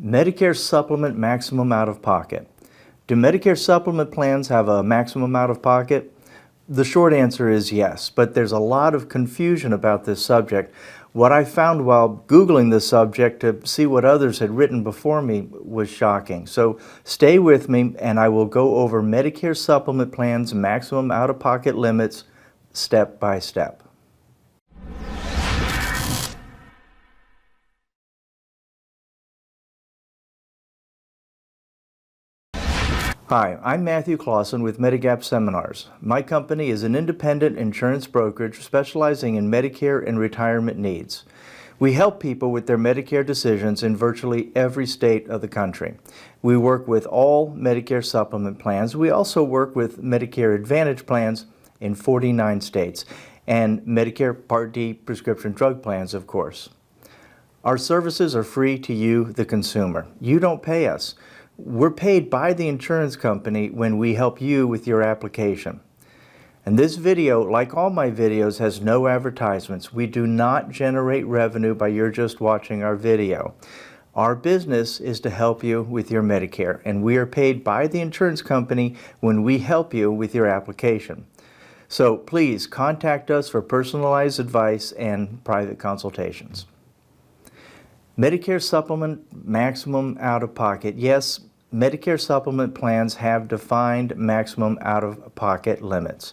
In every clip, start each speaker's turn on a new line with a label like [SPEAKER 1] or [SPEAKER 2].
[SPEAKER 1] Medicare Supplement Maximum Out-of-Pocket. Do Medicare Supplement plans have a maximum out-of-pocket? The short answer is yes, but there's a lot of confusion about this subject. What I found while Googling the subject to see what others had written before me was shocking. So stay with me and I will go over Medicare Supplement Plans maximum out-of-pocket limits step by step. Hi, I'm Matthew Clausen with Medigap Seminars. My company is an independent insurance brokerage specializing in Medicare and retirement needs. We help people with their Medicare decisions in virtually every state of the country. We work with all Medicare supplement plans. We also work with Medicare Advantage plans in 49 states and Medicare Part D prescription drug plans, of course. Our services are free to you, the consumer. You don't pay us. We're paid by the insurance company when we help you with your application. And this video, like all my videos, has no advertisements. We do not generate revenue by your just watching our video. Our business is to help you with your Medicare, and we are paid by the insurance company when we help you with your application. So please contact us for personalized advice and private consultations. Medicare Supplement Maximum Out-of-Pocket. Yes, Medicare Supplement plans have defined maximum out-of-pocket limits.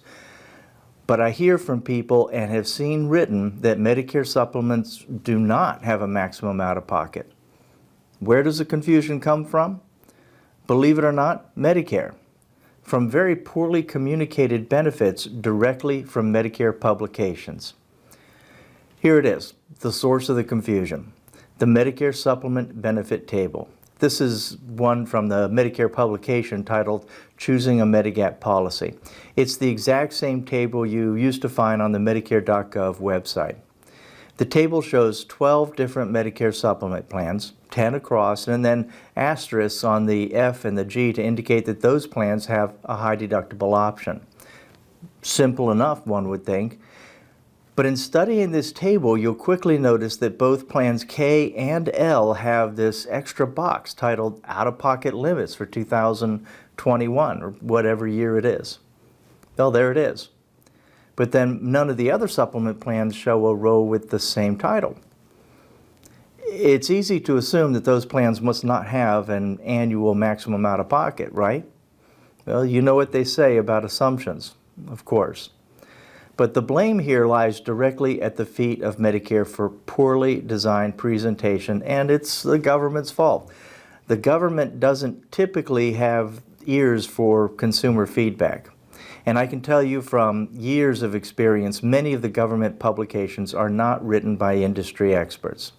[SPEAKER 1] But I hear from people and have seen written that Medicare supplements do not have a maximum out-of-pocket. Where does the confusion come from? Believe it or not, Medicare. From very poorly communicated benefits directly from Medicare publications. Here it is, the source of the confusion. The Medicare Supplement Benefit Table. This is one from the Medicare publication titled Choosing a Medigap Policy. It's the exact same table you used to find on the Medicare.gov website. The table shows 12 different Medicare supplement plans, 10 across, and then asterisks on the F and the G to indicate that those plans have a high deductible option. Simple enough, one would think. But in studying this table, you'll quickly notice that both plans K and L have this extra box titled Out-of-Pocket Limits for 2021, or whatever year it is. Well, there it is. But then none of the other supplement plans show a row with the same title. It's easy to assume that those plans must not have an annual maximum out-of-pocket, right? Well, you know what they say about assumptions, of course. But the blame here lies directly at the feet of Medicare for poorly designed presentation, and it's the government's fault. The government doesn't typically have ears for consumer feedback. And I can tell you from years of experience, many of the government publications are not written by industry experts.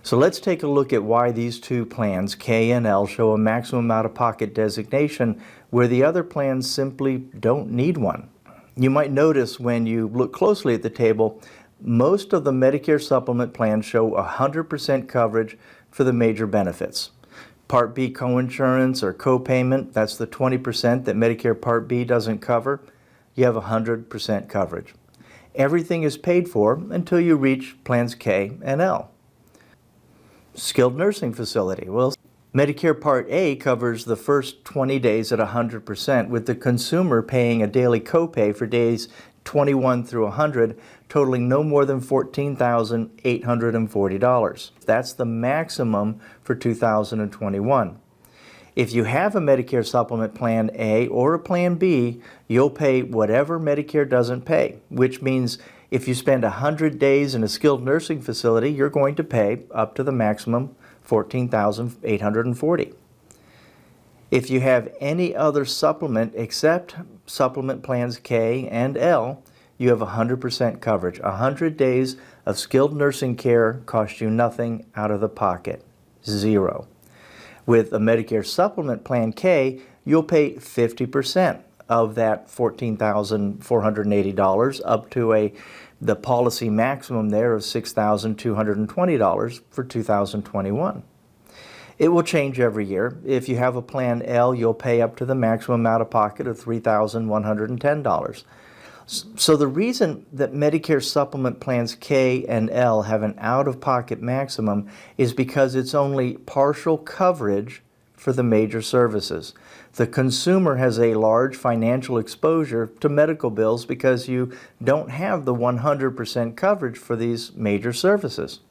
[SPEAKER 1] So let's take a look at why these two plans, K and L, show a maximum out-of-pocket designation where the other plans simply don't need one. You might notice when you look closely at the table, most of the Medicare supplement plans show 100% coverage for the major benefits. Part B coinsurance or copayment, that's the 20% that Medicare Part B doesn't cover, you have 100% coverage. Everything is paid for until you reach plans K and L. Skilled nursing facility. Well, Medicare Part A covers the first 20 days at 100%, with the consumer paying a daily copay for days 21 through 100, totaling no more than $14,840. That's the maximum for 2021. If you have a Medicare Supplement Plan A or a Plan B, you'll pay whatever Medicare doesn't pay, which means if you spend 100 days in a skilled nursing facility, you're going to pay up to the maximum $14,840. If you have any other supplement except supplement plans K and L, you have 100% coverage. 100 days of skilled nursing care costs you nothing out of the pocket, zero. With a Medicare Supplement Plan K, you'll pay 50% of that $14,480 up to the policy maximum there of $6,220 for 2021. It will change every year. If you have a Plan L, you'll pay up to the maximum out-of-pocket of $3,110. So the reason that Medicare Supplement Plans K and L have an out-of-pocket maximum is because it's only partial coverage for the major services. The consumer has a large financial exposure to medical bills because you don't have the 100% coverage for these major services.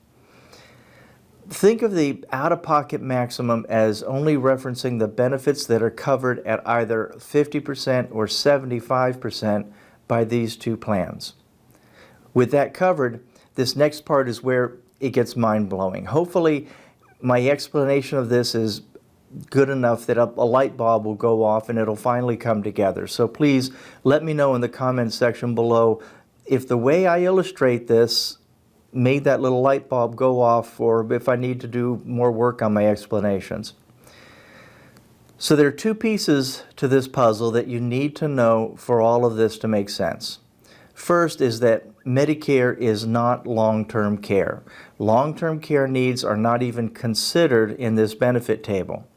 [SPEAKER 1] Think of the out-of-pocket maximum as only referencing the benefits that are covered at either 50% or 75% by these two plans. With that covered, this next part is where it gets mind-blowing. Hopefully, my explanation of this is good enough that a light bulb will go off and it'll finally come together. So please let me know in the comments section below if the way I illustrate this made that little light bulb go off, or if I need to do more work on my explanations. So there are two pieces to this puzzle that you need to know for all of this to make sense. First is that Medicare is not long-term care. Long-term care needs are not even considered in this benefit table.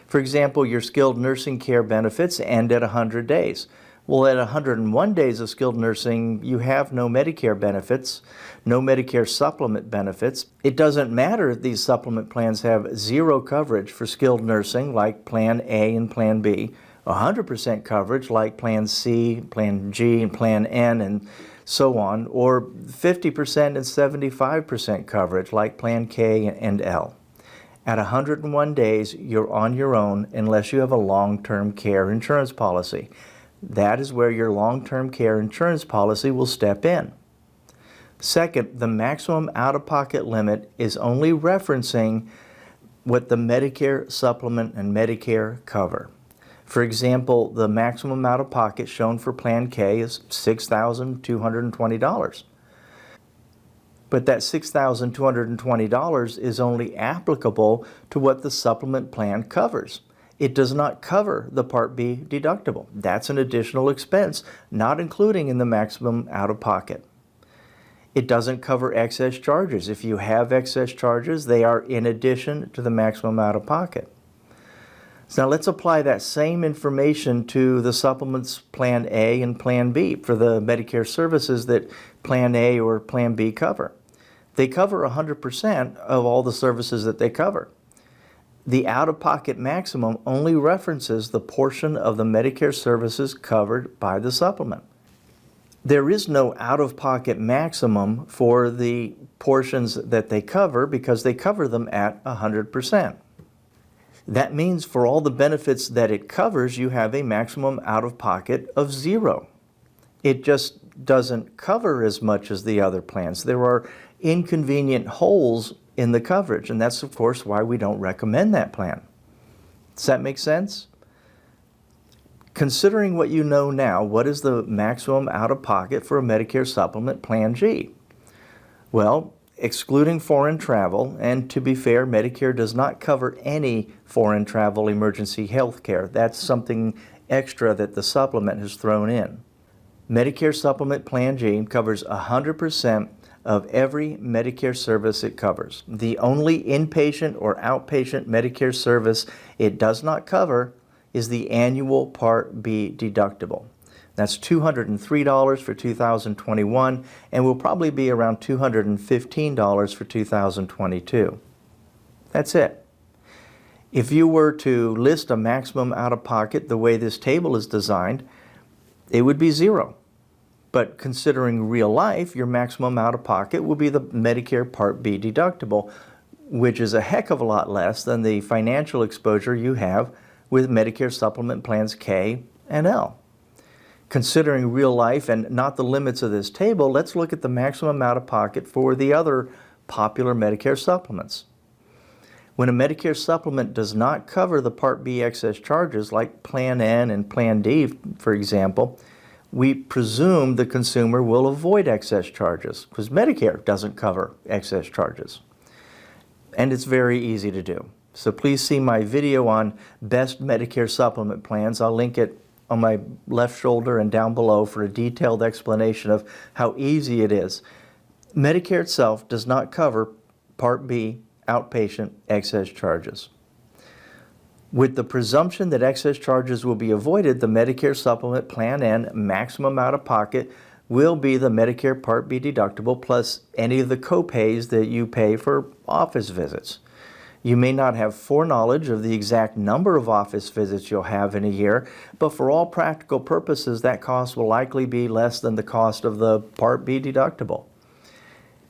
[SPEAKER 1] For example, your skilled nursing care benefits end at 100 days. Well, at 101 days of skilled nursing, you have no Medicare benefits, no Medicare supplement benefits. It doesn't matter if these supplement plans have zero coverage for skilled nursing, like Plan A and Plan B, 100% coverage, like Plan C, Plan G, and Plan N, and so on, or 50% and 75% coverage, like Plan K and L. At 101 days, you're on your own unless you have a long-term care insurance policy. That is where your long-term care insurance policy will step in. Second, the maximum out-of-pocket limit is only referencing what the Medicare Supplement and Medicare cover. For example, the maximum out-of-pocket shown for Plan K is $6,220. But that $6,220 is only applicable to what the supplement plan covers. It does not cover the Part B deductible. That's an additional expense, not including in the maximum out-of-pocket. It doesn't cover excess charges. If you have excess charges, they are in addition to the maximum out-of-pocket. So now let's apply that same information to the supplements Plan A and Plan B for the Medicare services that Plan A or Plan B cover. They cover 100% of all the services that they cover. The out-of-pocket maximum only references the portion of the Medicare services covered by the supplement. There is no out-of-pocket maximum for the portions that they cover because they cover them at 100%. That means for all the benefits that it covers, you have a maximum out-of-pocket of 0. It just doesn't cover as much as the other plans. There are inconvenient holes in the coverage, and that's of course why we don't recommend that plan. Does that make sense? Considering what you know now, what is the maximum out-of-pocket for a Medicare Supplement Plan G? Well, excluding foreign travel, and to be fair, Medicare does not cover any foreign travel emergency health care. That's something extra that the supplement has thrown in. Medicare Supplement Plan G covers 100% of every Medicare service it covers. The only inpatient or outpatient Medicare service it does not cover is the annual Part B deductible. That's $203 for 2021 and will probably be around $215 for 2022. That's it. If you were to list a maximum out-of-pocket the way this table is designed, it would be 0. But considering real life, your maximum out-of-pocket will be the Medicare Part B deductible, which is a heck of a lot less than the financial exposure you have with Medicare Supplement Plans K and L. Considering real life and not the limits of this table, let's look at the maximum out-of-pocket for the other popular Medicare supplements. When a Medicare supplement does not cover the Part B excess charges like Plan N and Plan D, for example, we presume the consumer will avoid excess charges because Medicare doesn't cover excess charges. And it's very easy to do. So please see my video on best Medicare supplement plans. I'll link it on my left shoulder and down below for a detailed explanation of how easy it is. Medicare itself does not cover Part B outpatient excess charges. With the presumption that excess charges will be avoided, the Medicare Supplement Plan N maximum out-of-pocket will be the Medicare Part B deductible plus any of the copays that you pay for office visits. You may not have foreknowledge of the exact number of office visits you'll have in a year, but for all practical purposes, that cost will likely be less than the cost of the Part B deductible.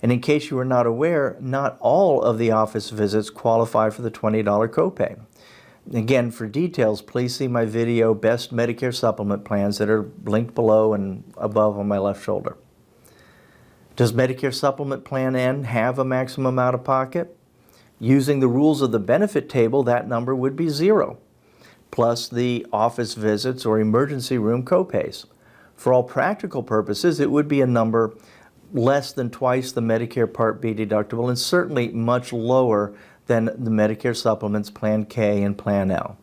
[SPEAKER 1] And in case you are not aware, not all of the office visits qualify for the $20 copay. Again, for details, please see my video, Best Medicare Supplement Plans, that are linked below and above on my left shoulder. Does Medicare Supplement Plan N have a maximum out-of-pocket? Using the rules of the benefit table, that number would be 0, plus the office visits or emergency room copays. For all practical purposes, it would be a number less than twice the Medicare Part B deductible and certainly much lower than the Medicare Supplements Plan K and Plan L.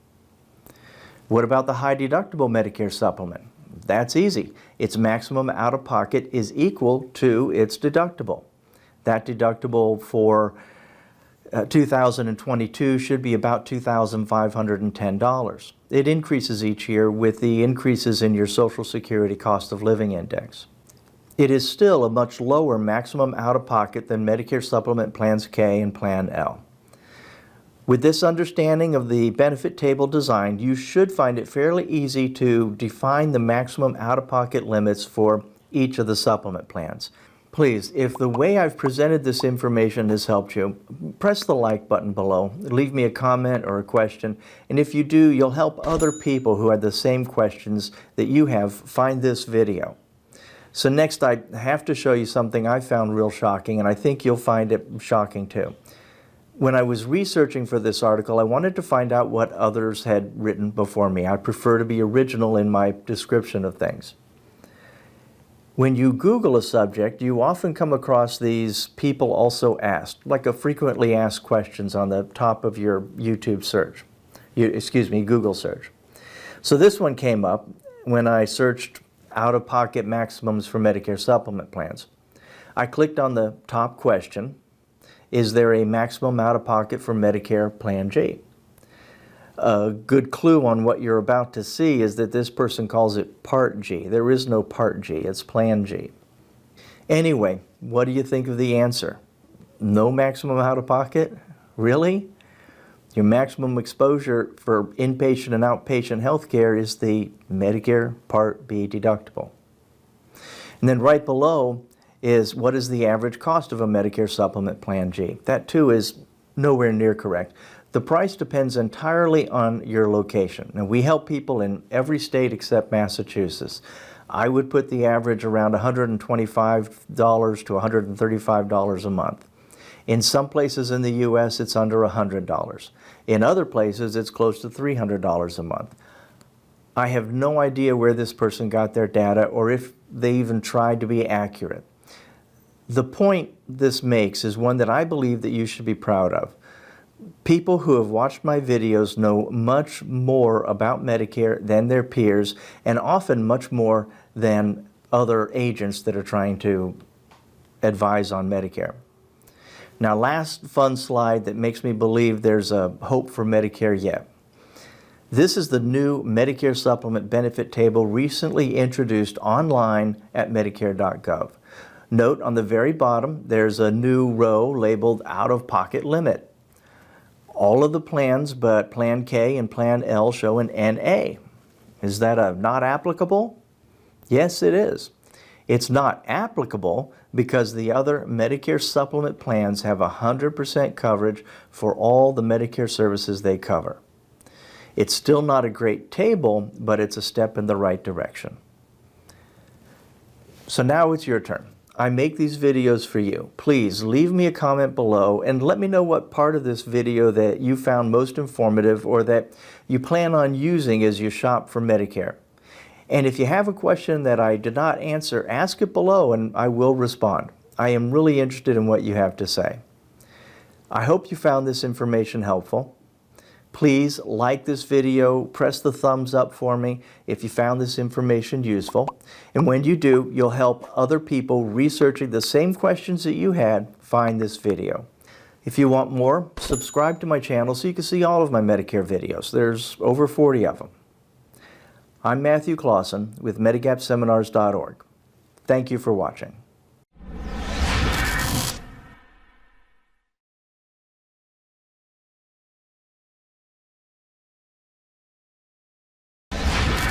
[SPEAKER 1] What about the high deductible Medicare supplement? That's easy. Its maximum out-of-pocket is equal to its deductible. That deductible for 2022 should be about $2,510. It increases each year with the increases in your Social Security Cost of Living Index. It is still a much lower maximum out-of-pocket than Medicare Supplement Plans K and Plan L. With this understanding of the benefit table design, you should find it fairly easy to define the maximum out-of-pocket limits for each of the supplement plans. Please, if the way I've presented this information has helped you, press the like button below, leave me a comment or a question, and if you do, you'll help other people who have the same questions that you have find this video. So next, I have to show you something I found real shocking, and I think you'll find it shocking too. When I was researching for this article, I wanted to find out what others had written before me. I prefer to be original in my description of things. When you Google a subject, you often come across these people also asked, like a frequently asked questions on the top of your YouTube search, Google search. So this one came up when I searched out-of-pocket maximums for Medicare supplement plans. I clicked on the top question, is there a maximum out-of-pocket for Medicare Plan G? A good clue on what you're about to see is that this person calls it Part G. There is no Part G, it's Plan G. Anyway, what do you think of the answer? No maximum out-of-pocket? Really? Your maximum exposure for inpatient and outpatient health care is the Medicare Part B deductible. And then right below is what is the average cost of a Medicare Supplement Plan G. That too is nowhere near correct. The price depends entirely on your location. And we help people in every state except Massachusetts. I would put the average around $125 to $135 a month. In some places in the U.S., it's under $100. In other places, it's close to $300 a month. I have no idea where this person got their data or if they even tried to be accurate. The point this makes is one that I believe that you should be proud of. People who have watched my videos know much more about Medicare than their peers, and often much more than other agents that are trying to advise on Medicare. Now, last fun slide that makes me believe there's a hope for Medicare yet. This is the new Medicare Supplement Benefit Table recently introduced online at Medicare.gov. Note on the very bottom, there's a new row labeled Out-of-Pocket Limit. All of the plans but Plan K and Plan L show an NA. Is that a not applicable? Yes, it is. It's not applicable because the other Medicare supplement plans have 100% coverage for all the Medicare services they cover. It's still not a great table, but it's a step in the right direction. So now it's your turn. I make these videos for you. Please leave me a comment below and let me know what part of this video that you found most informative or that you plan on using as you shop for Medicare. And if you have a question that I did not answer, ask it below and I will respond. I am really interested in what you have to say. I hope you found this information helpful. Please like this video, press the thumbs up for me if you found this information useful. And when you do, you'll help other people researching the same questions that you had find this video. If you want more, subscribe to my channel so you can see all of my Medicare videos. There's over 40 of them. I'm Matthew Clausen with MedigapSeminars.org. Thank you for watching.